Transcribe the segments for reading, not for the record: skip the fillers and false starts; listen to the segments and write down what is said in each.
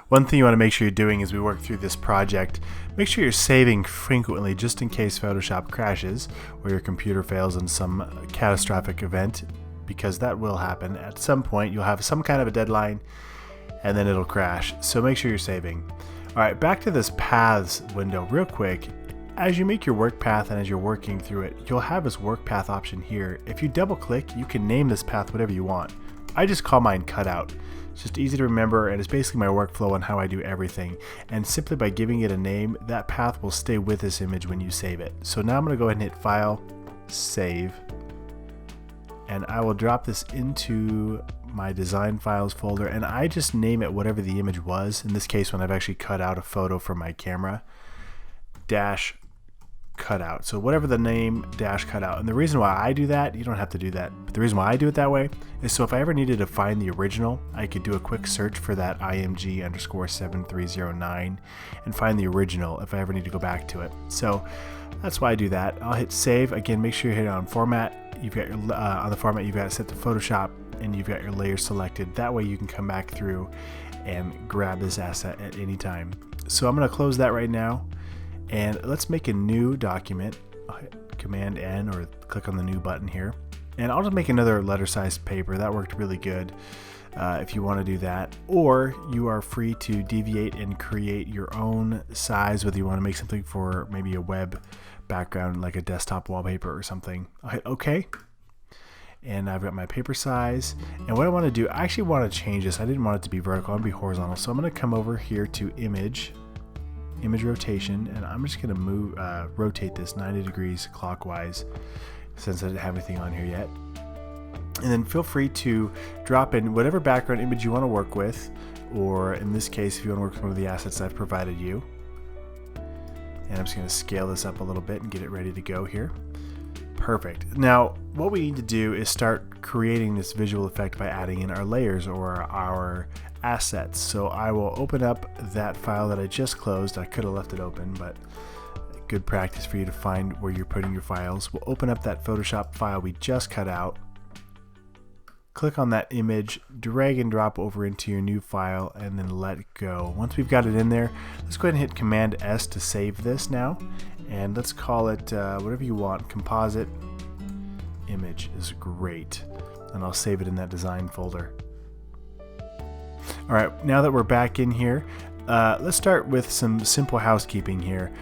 One thing you want to make sure you're doing as we work through this project, make sure you're saving frequently just in case Photoshop crashes or your computer fails in some catastrophic event, because that will happen. At some point you'll have some kind of a deadline and then it'll crash. So make sure you're saving. All right, back to this paths window real quick. As you make your work path and as you're working through it, you'll have this work path option here. If you double click, you can name this path whatever you want. I just call mine cutout. It's just easy to remember, and it's basically my workflow on how I do everything. And simply by giving it a name, that path will stay with this image when you save it. So now I'm going to go ahead and hit File, Save, and I will drop this into my design files folder, and I just name it whatever the image was. In this case, when I've actually cut out a photo from my camera, dash cutout. So whatever the name, dash cutout. And the reason why I do that, you don't have to do that, but the reason why I do it that way is so if I ever needed to find the original, I could do a quick search for that IMG_7309 and find the original if I ever need to go back to it. So that's why I do that. I'll hit save. Again, make sure you hit it on format. You've got your on the format, you've got it set to Photoshop, and you've got your layer selected. That way you can come back through and grab this asset at any time. So I'm going to close that right now. And let's make a new document. I'll hit Command N or click on the new button here. And I'll just make another letter size paper. That worked really good if you want to do that. Or you are free to deviate and create your own size, whether you want to make something for maybe a web background like a desktop wallpaper or something. I'll hit OK. And I've got my paper size. And what I want to do, I actually want to change this. I didn't want it to be vertical, I want it to be horizontal. So I'm going to come over here to Image rotation, and I'm just going to move rotate this 90 degrees clockwise since I didn't have anything on here yet. And then feel free to drop in whatever background image you want to work with, or in this case if you want to work with one of the assets I've provided you. And I'm just going to scale this up a little bit and get it ready to go here. Perfect. Now what we need to do is start creating this visual effect by adding in our layers or our assets. So I will open up that file that I just closed. I could have left it open, but good practice for you to find where you're putting your files. We'll open up that Photoshop file we just cut out, click on that image, drag and drop over into your new file, and then let go. Once we've got it in there, let's go ahead and hit Command S to save this now, and let's call it whatever you want. Composite image is great, and I'll save it in that design folder. All right, now that we're back in here, let's start with some simple housekeeping here.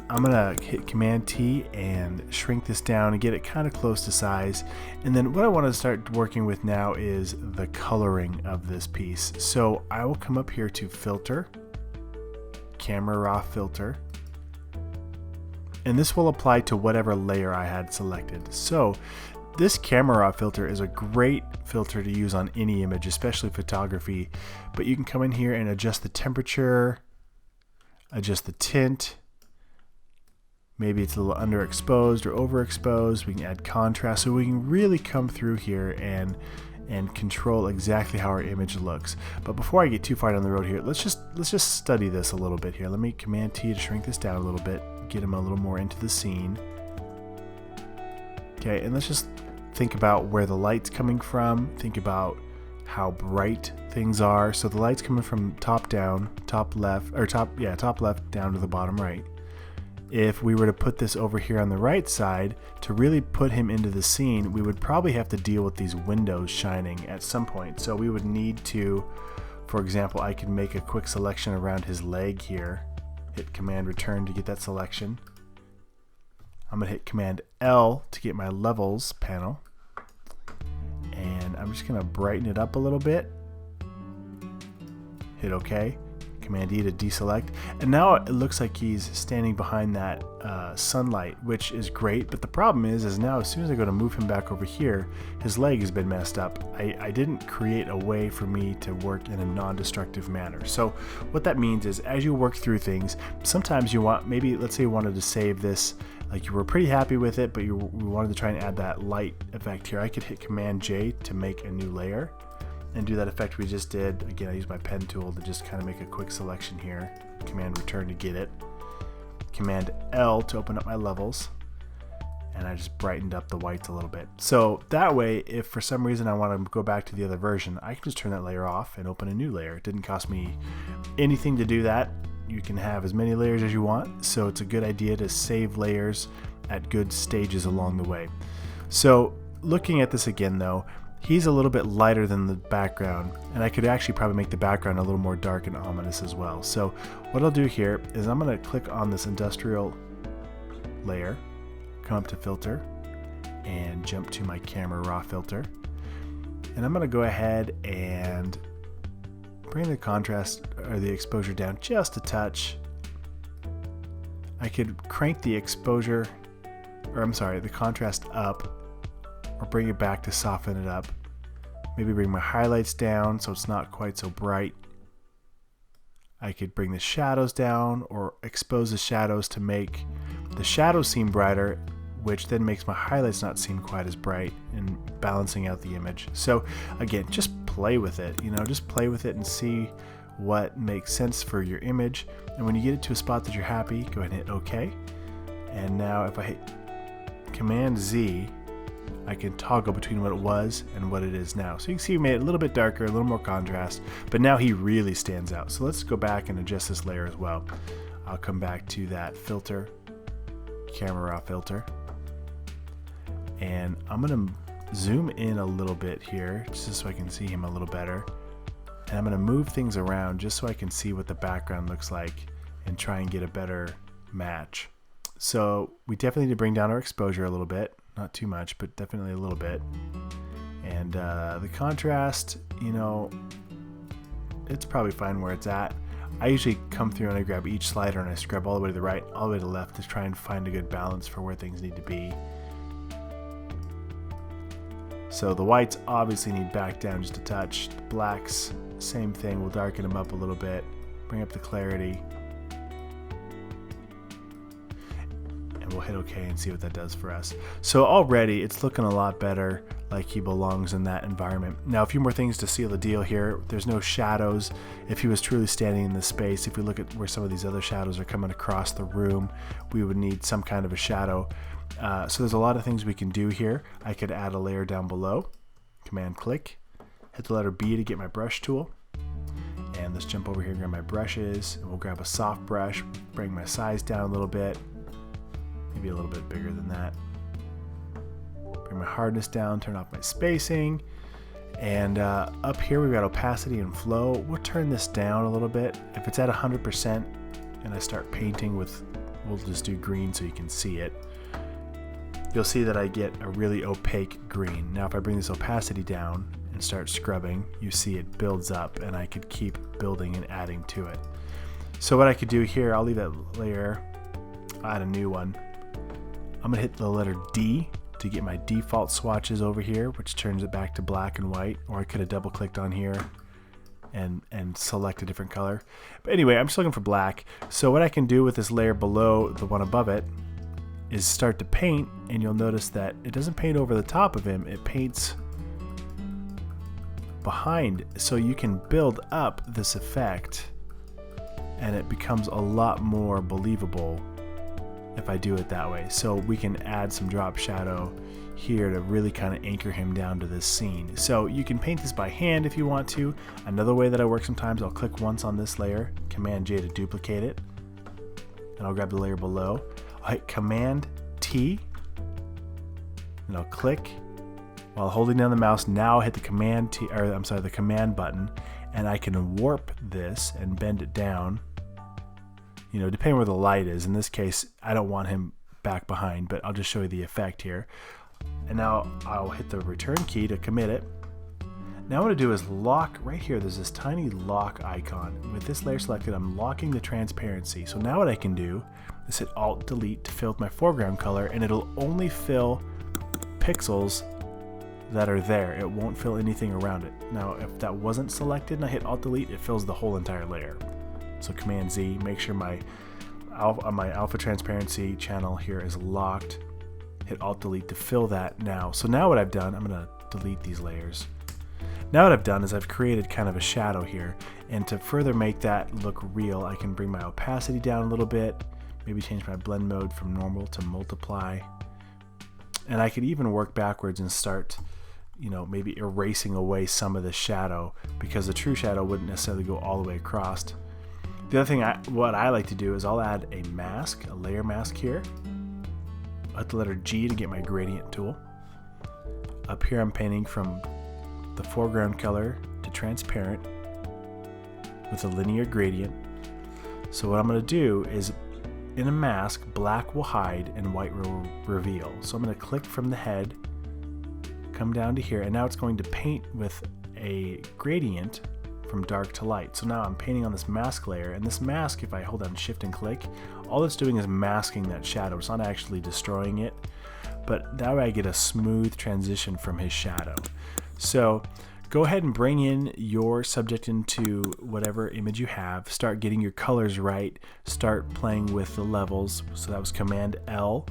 I'm gonna hit Command T and shrink this down and get it kind of close to size. And then what I want to start working with now is the coloring of this piece. So I will come up here to Filter, Camera Raw Filter, and this will apply to whatever layer I had selected. So this camera raw filter is a great filter to use on any image, especially photography, but you can come in here and adjust the temperature, adjust the tint. Maybe it's a little underexposed or overexposed. We can add contrast, so we can really come through here and control exactly how our image looks. But before I get too far down the road here, let's just study this a little bit here. Let me Command T to shrink this down a little bit, get them a little more into the scene. Okay, and let's just think about where the light's coming from. Think about how bright things are. So the light's coming from top down, top left, or top left down to the bottom right. If we were to put this over here on the right side, to really put him into the scene, we would probably have to deal with these windows shining at some point. So we would need to, for example, I could make a quick selection around his leg here. Hit Command Return to get that selection. I'm going to hit Command L to get my levels panel, and I'm just going to brighten it up a little bit. Hit OK. Command E to deselect, and now it looks like he's standing behind that sunlight, which is great. But the problem is now as soon as I go to move him back over here, his leg has been messed up. I didn't create a way for me to work in a non-destructive manner. So what that means is as you work through things, sometimes you want, maybe let's say you wanted to save this, like you were pretty happy with it, but you wanted to try and add that light effect here. I could hit Command J to make a new layer and do that effect we just did. Again, I use my pen tool to just kind of make a quick selection here. Command Return to get it. Command L to open up my levels. and I just brightened up the whites a little bit. So that way, if for some reason I want to go back to the other version, I can just turn that layer off and open a new layer. It didn't cost me anything to do that. You can have as many layers as you want, so it's a good idea to save layers at good stages along the way. So looking at this again though, he's a little bit lighter than the background, and I could actually probably make the background a little more dark and ominous as well. So what I'll do here is I'm going to click on this industrial layer, come up to filter, and jump to my camera raw filter. And I'm going to go ahead and bring the contrast or the exposure down just a touch. I could crank the exposure, or I'm sorry, the contrast up, or bring it back to soften it up. Maybe bring my highlights down so it's not quite so bright. I could bring the shadows down or expose the shadows to make the shadows seem brighter, which then makes my highlights not seem quite as bright, and balancing out the image. So again, just play with it, just play with it and see what makes sense for your image. And when you get it to a spot that you're happy, go ahead and hit OK. And now if I hit Command Z, I can toggle between what it was and what it is now. So you can see we made it a little bit darker, a little more contrast, but now he really stands out. So let's go back and adjust this layer as well. I'll come back to that filter, camera raw filter, and I'm going to zoom in a little bit here just so I can see him a little better. And I'm going to move things around just so I can see what the background looks like and try and get a better match. So we definitely need to bring down our exposure a little bit. Not too much, but definitely a little bit. And the contrast, it's probably fine where it's at. I usually come through and I grab each slider and I scrub all the way to the right, all the way to the left to try and find a good balance for where things need to be. So the whites obviously need back down just a touch. The blacks, same thing, we'll darken them up a little bit, bring up the clarity. We'll hit OK and see what that does for us. So already it's looking a lot better, like he belongs in that environment. Now a few more things to seal the deal here. There's no shadows. If he was truly standing in this space, if we look at where some of these other shadows are coming across the room, we would need some kind of a shadow. So there's a lot of things we can do here. I could add a layer down below, Command click, hit the letter B to get my brush tool. And let's jump over here and grab my brushes, and we'll grab a soft brush, bring my size down a little bit, maybe a little bit bigger than that. Bring my hardness down, turn off my spacing, and up here we've got opacity and flow. We'll turn this down a little bit. If it's at 100% and I start painting with, we'll just do green so you can see it, you'll see that I get a really opaque green. Now if I bring this opacity down and start scrubbing, you see it builds up, and I could keep building and adding to it. So what I could do here, I'll leave that layer, I'll add a new one. I'm going to hit the letter D to get my default swatches over here, which turns it back to black and white, or I could have double clicked on here and select a different color. But anyway, I'm just looking for black. So what I can do with this layer below the one above it is start to paint, and you'll notice that it doesn't paint over the top of him, it paints behind. So you can build up this effect and it becomes a lot more believable if I do it that way. So we can add some drop shadow here to really kind of anchor him down to this scene. So you can paint this by hand if you want to. Another way that I work sometimes, I'll click once on this layer, Command J to duplicate it, and I'll grab the layer below. I'll hit Command T, and I'll click while holding down the mouse. Now I'll hit the the Command button, and I can warp this and bend it down. Depending where the light is. In this case, I don't want him back behind, but I'll just show you the effect here. And now I'll hit the return key to commit it. Now what I'm going to do is lock right here. There's this tiny lock icon. With this layer selected, I'm locking the transparency. So now what I can do is hit Alt Delete to fill with my foreground color, and it'll only fill pixels that are there. It won't fill anything around it. Now if that wasn't selected and I hit Alt Delete, it fills the whole entire layer. So Command Z, make sure my alpha transparency channel here is locked. Hit Alt Delete to fill that now. So now what I've done, I'm going to delete these layers. Now what I've done is I've created kind of a shadow here, and to further make that look real, I can bring my opacity down a little bit, maybe change my blend mode from normal to multiply, And I could even work backwards and start, maybe erasing away some of the shadow, because the true shadow wouldn't necessarily go all the way across. The other thing, what I like to do is I'll add a mask, a layer mask here. I'll hit the letter G to get my gradient tool. Up here I'm painting from the foreground color to transparent with a linear gradient. So what I'm going to do is, in a mask, black will hide and white will reveal. So I'm going to click from the head, come down to here, and now it's going to paint with a gradient from dark to light. So now I'm painting on this mask layer, and this mask, if I hold down Shift and click, all it's doing is masking that shadow. It's not actually destroying it, but that way I get a smooth transition from his shadow. So go ahead and bring in your subject into whatever image you have. Start getting your colors right. Start playing with the levels. So that was Command L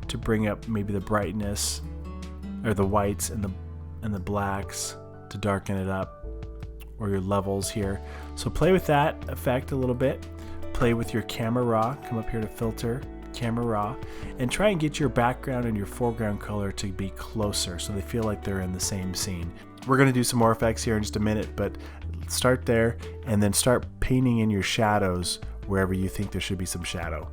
to bring up maybe the brightness, or the whites and the blacks to darken it up, or your levels here. So play with that effect a little bit. Play with your camera raw. Come up here to filter, camera raw, and try and get your background and your foreground color to be closer so they feel like they're in the same scene. We're going to do some more effects here in just a minute, but start there and then start painting in your shadows wherever you think there should be some shadow.